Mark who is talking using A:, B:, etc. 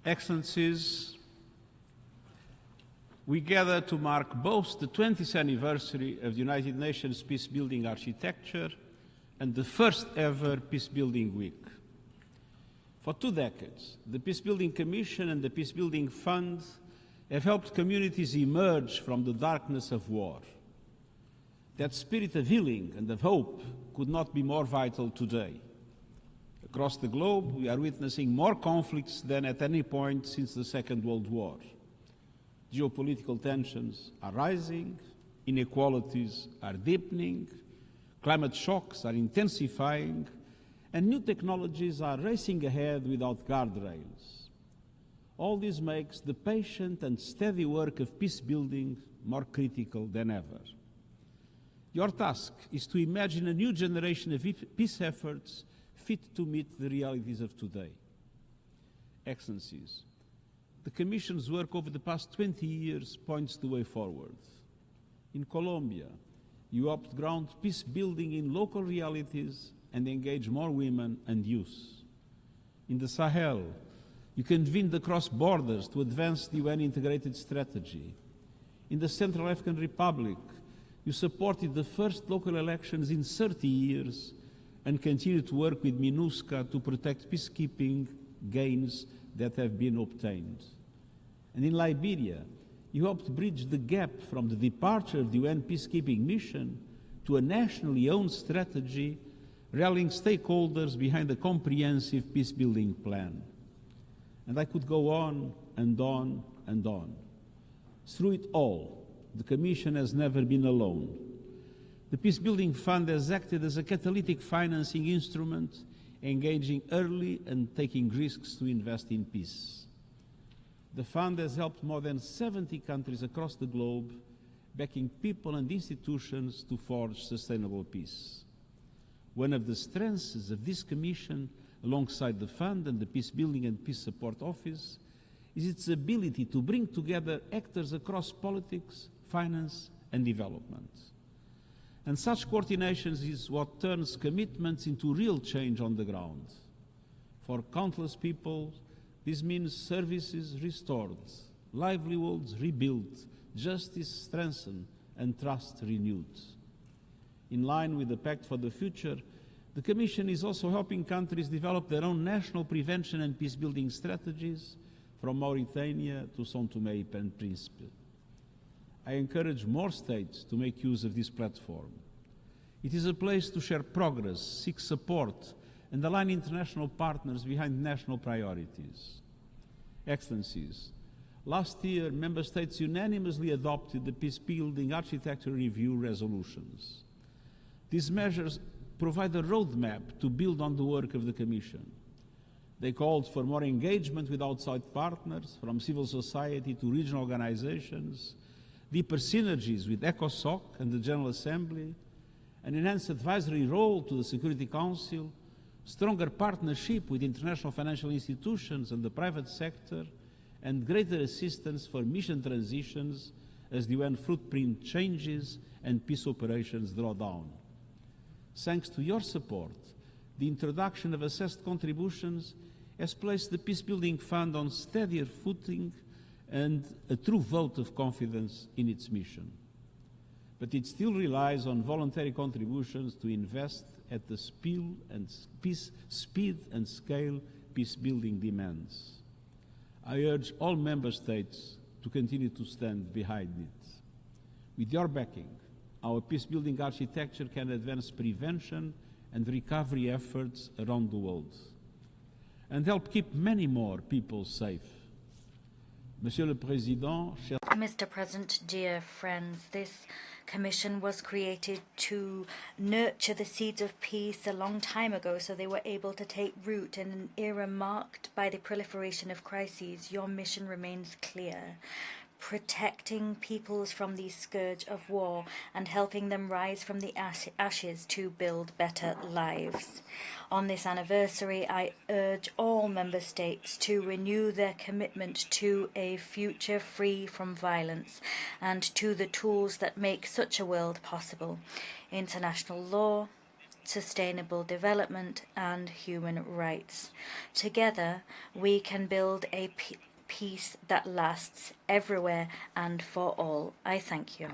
A: Excellencies, we gather to mark both the 20th anniversary of the United Nations Peacebuilding Architecture and the first ever Peacebuilding Week. For 2 decades, the Peacebuilding Commission and the Peacebuilding Fund have helped communities emerge from the darkness of war. That spirit of healing and of hope could not be more vital today. Across the globe, we are witnessing more conflicts than at any point since the Second World War. Geopolitical tensions are rising, inequalities are deepening, climate shocks are intensifying, and new technologies are racing ahead without guardrails. All this makes the patient and steady work of peace building more critical than ever. Your task is to imagine a new generation of peace efforts fit to meet the realities of today. Excellencies, the Commission's work over the past 20 years points the way forward. In Colombia, you helped ground peace building in local realities and engage more women and youth. In the Sahel, you convened across borders to advance the UN integrated strategy. In the Central African Republic, you supported the first local elections in 30 years and continue to work with MINUSCA to protect peacekeeping gains that have been obtained. And in Liberia, you helped bridge the gap from the departure of the UN Peacekeeping Mission to a nationally owned strategy, rallying stakeholders behind a comprehensive peacebuilding plan. And I could go on and on and on. Through it all, the Commission has never been alone. The Peacebuilding Fund has acted as a catalytic financing instrument, engaging early and taking risks to invest in peace. The Fund has helped more than 70 countries across the globe, backing people and institutions to forge sustainable peace. One of the strengths of this Commission, alongside the Fund and the Peacebuilding and Peace Support Office, is its ability to bring together actors across politics, finance, and development. And such coordinations is what turns commitments into real change on the ground. For countless people, this means services restored, livelihoods rebuilt, justice strengthened, and trust renewed. In line with the Pact for the Future, the Commission is also helping countries develop their own national prevention and peacebuilding strategies, from Mauritania to São Tomé and Príncipe. I encourage more states to make use of this platform. It is a place to share progress, seek support, and align international partners behind national priorities. Excellencies, last year, Member States unanimously adopted the Peacebuilding Architecture Review resolutions. These measures provide a roadmap to build on the work of the Commission. They called for more engagement with outside partners, from civil society to regional organizations, deeper synergies with ECOSOC and the General Assembly, an enhanced advisory role to the Security Council, stronger partnership with international financial institutions and the private sector, and greater assistance for mission transitions as the UN footprint changes and peace operations draw down. Thanks to your support, the introduction of assessed contributions has placed the Peacebuilding Fund on steadier footing and a true vote of confidence in its mission. But it still relies on voluntary contributions to invest at the speed and scale peacebuilding demands. I urge all Member States to continue to stand behind it. With your backing, our peacebuilding architecture can advance prevention and recovery efforts around the world and help keep many more people safe. Monsieur le Président,
B: Mr. President, dear friends, this Commission was created to nurture the seeds of peace a long time ago so they were able to take root. In an era marked by the proliferation of crises, your mission remains clear: protecting peoples from the scourge of war and helping them rise from the ashes to build better lives. On this anniversary, I urge all Member States to renew their commitment to a future free from violence and to the tools that make such a world possible: international law, sustainable development and human rights. Together, we can build a peace that lasts everywhere and for all. I thank you.